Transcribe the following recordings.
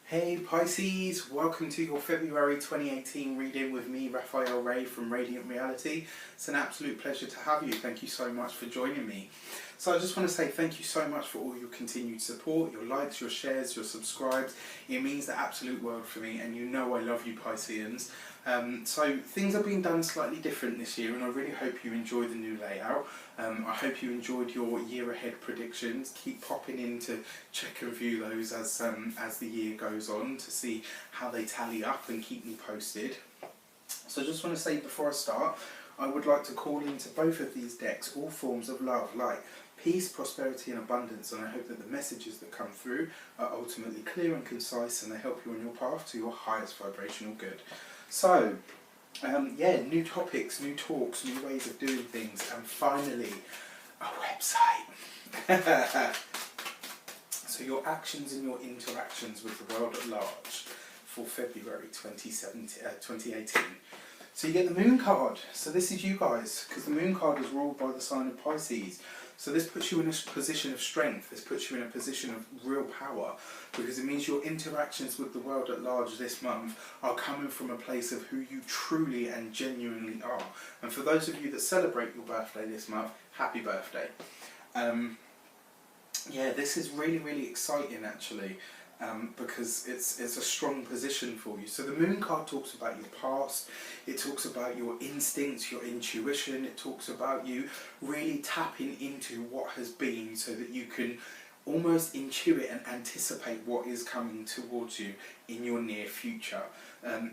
Hey Pisces, welcome to your February 2018 reading with me, Raphael Ray from Radiant Reality. It's an absolute pleasure to have you. Thank you so much for joining me. So I just want to say thank you so much for all your continued support, your likes, your shares, your subscribes. It means the absolute world for me, and you know I love you Pisceans. So things are being done slightly different this year, and I really hope you enjoy the new layout. I hope you enjoyed your year ahead predictions. Keep popping in to check and view those as the year goes on to see how they tally up and keep me posted. So I just want to say before I start, I would like to call into both of these decks all forms of love, like peace, prosperity and abundance, and I hope that the messages that come through are ultimately clear and concise and they help you on your path to your highest vibrational good. So, new topics, new talks, new ways of doing things, and finally, a website. So your actions and your interactions with the world at large for February 2018. So you get the Moon card. So this is you guys, because the Moon card is ruled by the sign of Pisces. So this puts you in a position of strength, this puts you in a position of real power, because it means your interactions with the world at large this month are coming from a place of who you truly and genuinely are. And for those of you that celebrate your birthday this month, happy birthday. This is really, really exciting actually. Because it's a strong position for you. So the Moon card talks about your past, it talks about your instincts, your intuition, it talks about you really tapping into what has been so that you can almost intuit and anticipate what is coming towards you in your near future.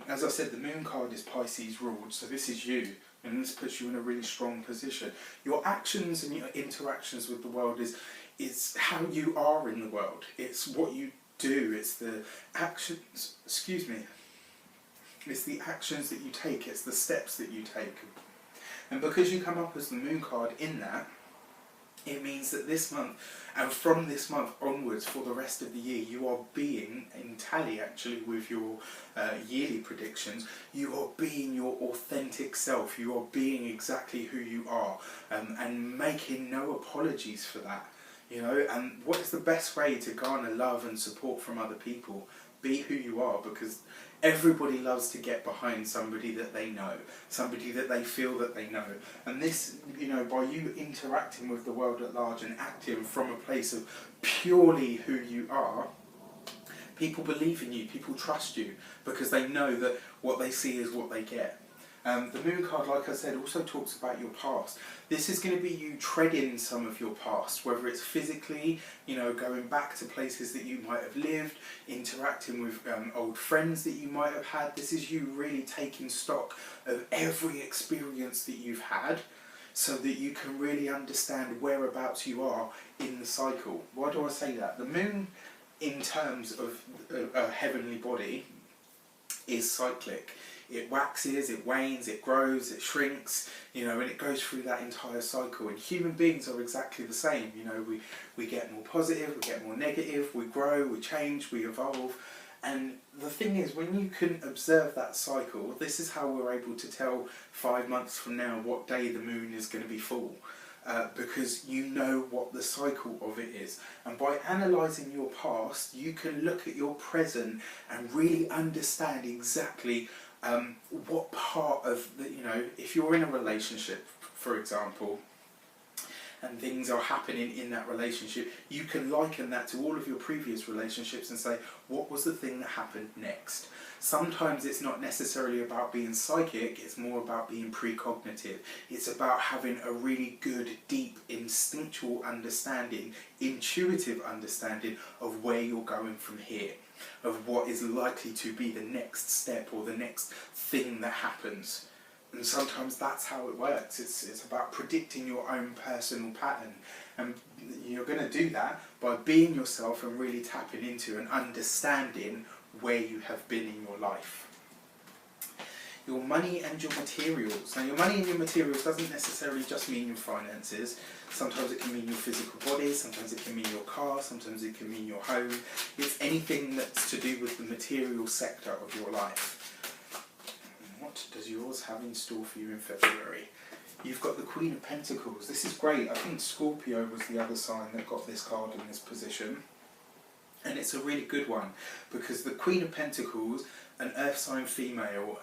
As I said, the Moon card is Pisces ruled, so this is you. And this puts you in a really strong position. Your actions and your interactions with the world is how you are in the world. It's what you do, it's the actions, it's the actions that you take, it's the steps that you take. And because you come up as the Moon card in that, it means that this month, and from this month onwards for the rest of the year, you are being, in tally actually with your yearly predictions, you are being your authentic self, you are being exactly who you are, and making no apologies for that. You know, and what is the best way to garner love and support from other people? Be who you are, because everybody loves to get behind somebody that they know, somebody that they feel that they know. And this, you know, by you interacting with the world at large and acting from a place of purely who you are, people believe in you, people trust you, because they know that what they see is what they get. The Moon card, like I said, also talks about your past. This is going to be you treading some of your past, whether it's physically, you know, going back to places that you might have lived, interacting with old friends that you might have had. This is you really taking stock of every experience that you've had, so that you can really understand whereabouts you are in the cycle. Why do I say that? The Moon, in terms of a heavenly body, is cyclic. It waxes, it wanes, it grows, it shrinks, you know, and it goes through that entire cycle. And human beings are exactly the same. You know, we get more positive, we get more negative, we grow, we change, we evolve. And the thing is, when you can observe that cycle, this is how we're able to tell 5 months from now what day the moon is going to be full. Because you know what the cycle of it is. And by analysing your past, you can look at your present and really understand exactly what part of the, you know, if you're in a relationship, for example, and things are happening in that relationship, you can liken that to all of your previous relationships and say, what was the thing that happened next? Sometimes it's not necessarily about being psychic, it's more about being precognitive. It's about having a really good, deep, instinctual understanding, intuitive understanding of where you're going from here, of what is likely to be the next step or the next thing that happens. And sometimes that's how it works. It's about predicting your own personal pattern. And you're going to do that by being yourself and really tapping into and understanding where you have been in your life. Your money and your materials. Now, your money and your materials doesn't necessarily just mean your finances. Sometimes it can mean your physical body, sometimes it can mean your car, sometimes it can mean your home. It's anything that's to do with the material sector of your life. What does yours have in store for you in February? You've got the Queen of Pentacles. This is great. I think Scorpio was the other sign that got this card in this position. And it's a really good one because the Queen of Pentacles, an earth sign female,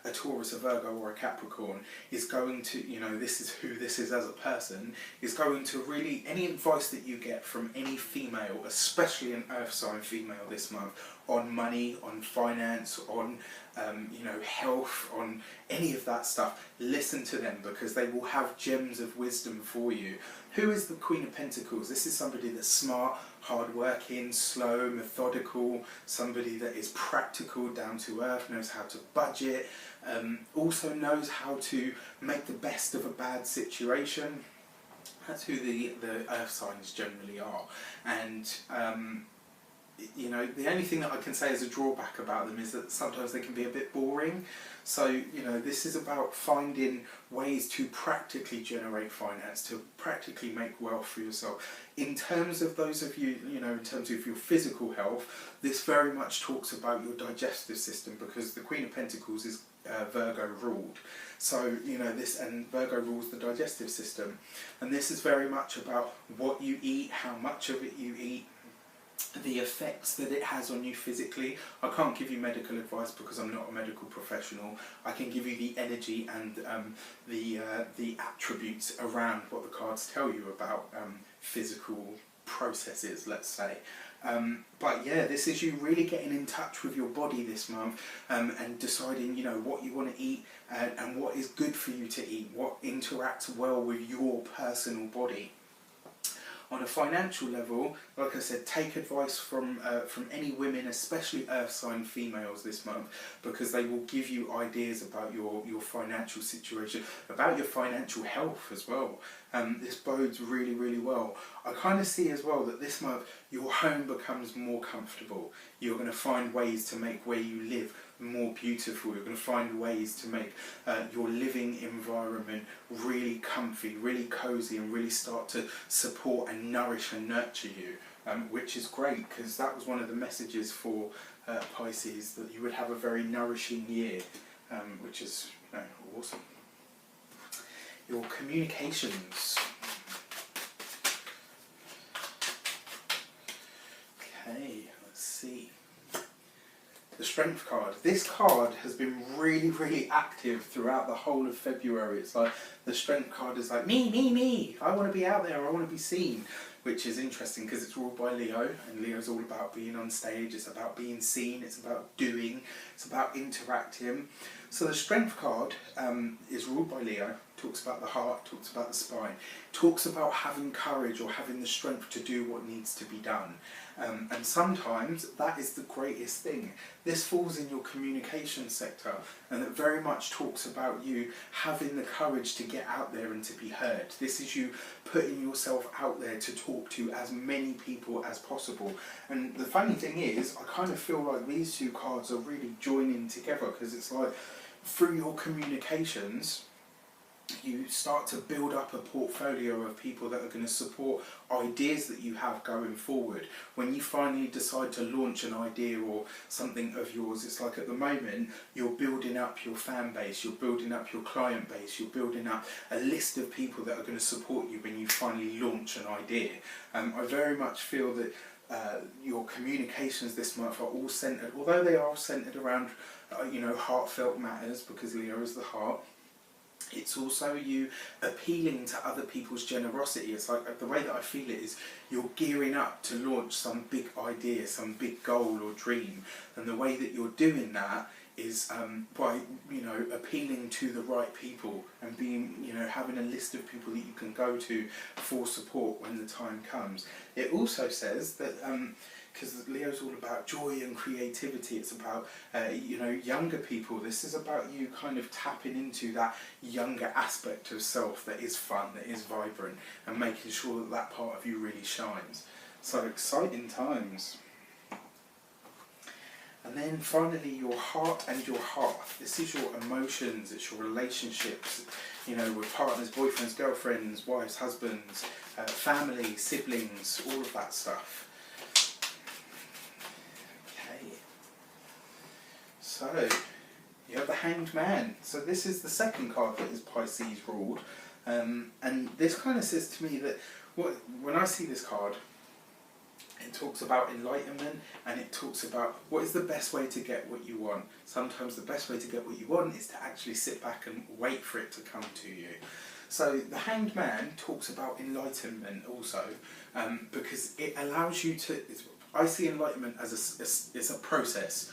a Taurus, a Virgo or a Capricorn, is going to, you know, this is who this is as a person, is going to really, any advice that you get from any female, especially an earth sign female this month, on money, on finance, on you know, health, on any of that stuff, listen to them because they will have gems of wisdom for you. Who is the Queen of Pentacles? This is somebody that's smart, hard-working, slow, methodical, somebody that is practical, down to earth, knows how to budget, also knows how to make the best of a bad situation. That's who the earth signs generally are. And you know, the only thing that I can say as a drawback about them is that sometimes they can be a bit boring. So, you know, this is about finding ways to practically generate finance, to practically make wealth for yourself. In terms of those of you, you know, in terms of your physical health, this very much talks about your digestive system because the Queen of Pentacles is Virgo ruled. So, you know, this, and Virgo rules the digestive system. And this is very much about what you eat, how much of it you eat, the effects that it has on you physically. I can't give you medical advice because I'm not a medical professional. I can give you the energy and the attributes around what the cards tell you about physical processes, let's say. But yeah, this is you really getting in touch with your body this month and deciding, you know, what you want to eat and what is good for you to eat, what interacts well with your personal body. On a financial level, like I said, take advice from any women, especially earth sign females this month, because they will give you ideas about your financial situation, about your financial health as well. This bodes really, really well. I kind of see as well that this month your home becomes more comfortable. You're going to find ways to make where you live more beautiful. You're going to find ways to make your living environment really comfy, really cozy, and really start to support and nourish and nurture you, which is great because that was one of the messages for Pisces, that you would have a very nourishing year, which is, you know, awesome. Your communications. Okay, let's see. The Strength card. This card has been really, really active throughout the whole of February. It's like the Strength card is like, me. I want to be out there. I want to be seen. Which is interesting because it's ruled by Leo, and Leo's all about being on stage. It's about being seen. It's about doing. It's about interacting. So the Strength card is ruled by Leo. Talks about the heart. Talks about the spine. Talks about having courage or having the strength to do what needs to be done. And sometimes that is the greatest thing. This falls in your communication sector, and it very much talks about you having the courage to get out there and to be heard. This is you putting yourself out there to talk to as many people as possible. And the funny thing is, I kind of feel like these two cards are really joining together, because it's like through your communications you start to build up a portfolio of people that are going to support ideas that you have going forward. When you finally decide to launch an idea or something of yours, it's like at the moment you're building up your fan base, you're building up your client base, you're building up a list of people that are going to support you when you finally launch an idea. I very much feel that your communications this month are all centered, although they are centered around you know, heartfelt matters, because Leo is the heart. It's also you appealing to other people's generosity. It's like the way that I feel it is you're gearing up to launch some big idea, some big goal or dream, and the way that you're doing that is by, you know, appealing to the right people and being, you know, having a list of people that you can go to for support when the time comes. It also says that because Leo's all about joy and creativity, it's about you know, younger people. This is about you kind of tapping into that younger aspect of self that is fun, that is vibrant, and making sure that that part of you really shines. So exciting times. And then finally, your heart and your hearth. This is your emotions, it's your relationships, you know, with partners, boyfriends, girlfriends, wives, husbands, family, siblings, all of that stuff. So, you have the Hanged Man. So this is the second card that is Pisces ruled. And this kind of says to me that when I see this card, It talks about enlightenment, and it talks about what is the best way to get what you want. Sometimes the best way to get what you want is to actually sit back and wait for it to come to you. So the Hanged Man talks about enlightenment also, because it allows you to... I see enlightenment as it's a process.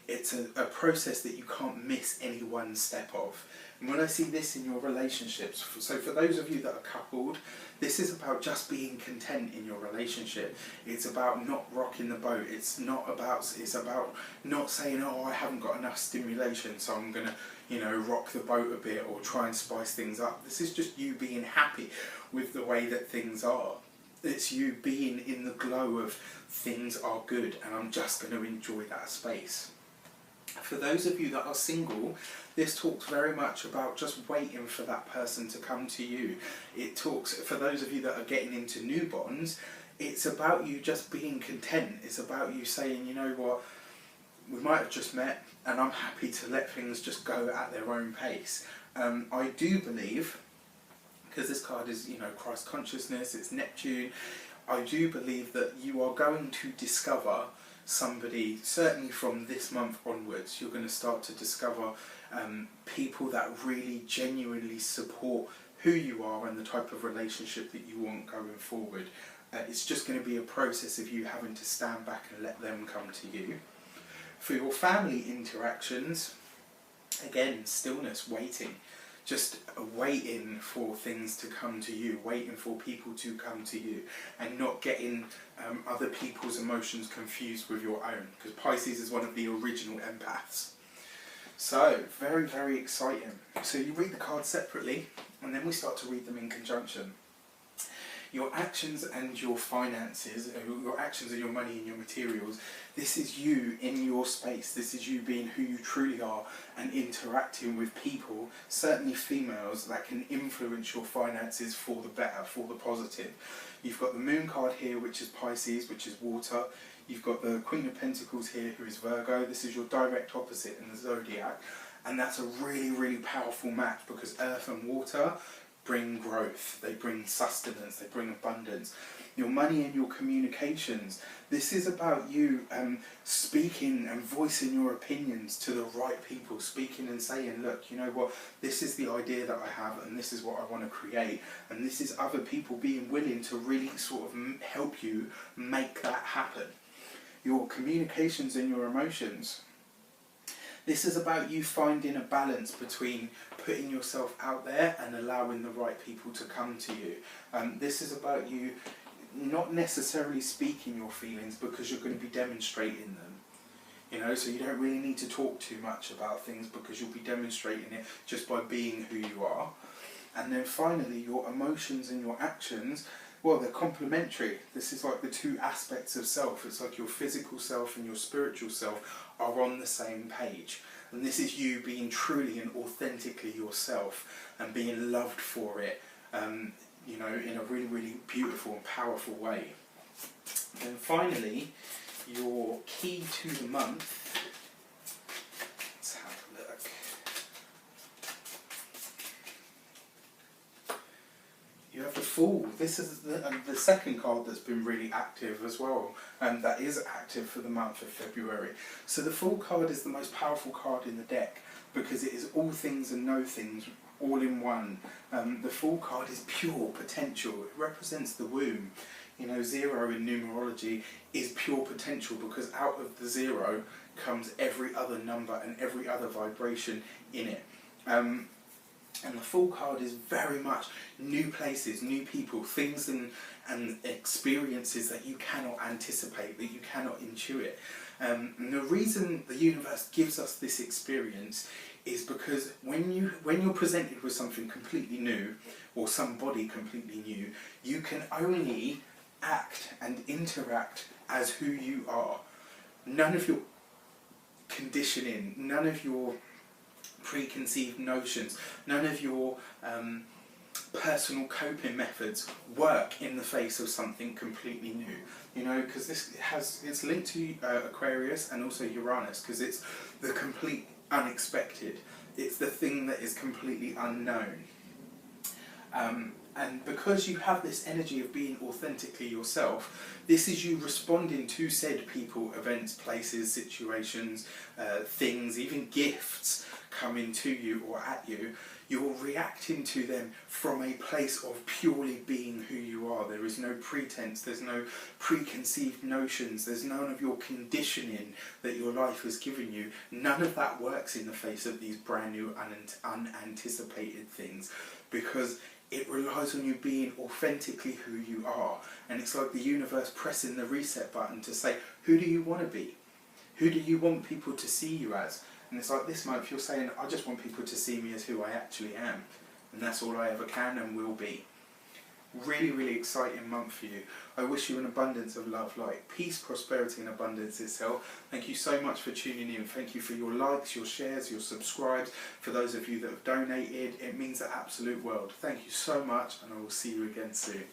It's a process that you can't miss any one step of. And when I see this in your relationships, so for those of you that are coupled, this is about just being content in your relationship. It's about not rocking the boat. It's about not saying, oh, I haven't got enough stimulation, so I'm going to, rock the boat a bit or try and spice things up. This is just you being happy with the way that things are. It's you being in the glow of things are good and I'm just going to enjoy that space. For those of you that are single, this talks very much about just waiting for that person to come to you. It talks, for those of you that are getting into new bonds, it's about you just being content. It's about you saying, you know what, we might have just met and I'm happy to let things just go at their own pace. I do believe, because this card is, Christ consciousness, it's Neptune, I do believe that you are going to discover somebody, certainly from this month onwards, you're going to start to discover people that really genuinely support who you are and the type of relationship that you want going forward. It's just going to be a process of you having to stand back and let them come to you. For your family interactions, again, stillness, waiting. Just waiting for things to come to you, waiting for people to come to you, and not getting other people's emotions confused with your own, because Pisces is one of the original empaths. So, very, very exciting. So you read the cards separately, and then we start to read them in conjunction. Your actions and your finances, your actions and your money and your materials, this is you in your space. This is you being who you truly are and interacting with people, certainly females, that can influence your finances for the better, for the positive. You've got the Moon card here, which is Pisces, which is water. You've got the Queen of Pentacles here, who is Virgo. This is your direct opposite in the zodiac. And that's a really, really powerful match, because earth and water bring growth, they bring sustenance, they bring abundance. Your money and your communications, this is about you speaking and voicing your opinions to the right people, speaking and saying, look, you know what, this is the idea that I have and this is what I want to create, and this is other people being willing to really sort of help you make that happen. Your communications and your emotions, this is about you finding a balance between putting yourself out there and allowing the right people to come to you. This is about you not necessarily speaking your feelings, because you're going to be demonstrating them. So you don't really need to talk too much about things, because you'll be demonstrating it just by being who you are. And then finally, your emotions and your actions, well, they're complementary. This is like the two aspects of self. It's like your physical self and your spiritual self are on the same page. And this is you being truly and authentically yourself and being loved for it, in a really, really beautiful and powerful way. And finally, your key to the month. Let's have a look. You have the Fool. This is the second card that's been really active as well, and that is active for the month of February. So the Fool card is the most powerful card in the deck, because it is all things and no things all in one. The Fool card is pure potential. It represents the womb. 0 in numerology is pure potential, because out of the 0 comes every other number and every other vibration in it. And the Fool card is very much new places, new people, things and experiences that you cannot anticipate, that you cannot intuit. And the reason the universe gives us this experience is because when you're presented with something completely new, or somebody completely new, you can only act and interact as who you are. None of your conditioning, none of your preconceived notions, none of your personal coping methods work in the face of something completely new. Because it's linked to Aquarius and also Uranus, because it's the complete unexpected. It's the thing that is completely unknown. And because you have this energy of being authentically yourself, this is you responding to said people, events, places, situations, things, even gifts coming to you or at you. You're reacting to them from a place of purely being who you are. There is no pretense, there's no preconceived notions, there's none of your conditioning that your life has given you. None of that works in the face of these brand new unanticipated things, because it relies on you being authentically who you are. And it's like the universe pressing the reset button to say, who do you want to be? Who do you want people to see you as? And it's like this month you're saying, I just want people to see me as who I actually am. And that's all I ever can and will be. Really, really exciting month for you. I wish you an abundance of love, light, peace, prosperity and abundance itself. Thank you so much for tuning in. Thank you for your likes, your shares, your subscribes. For those of you that have donated, it means the absolute world. Thank you so much, and I will see you again soon.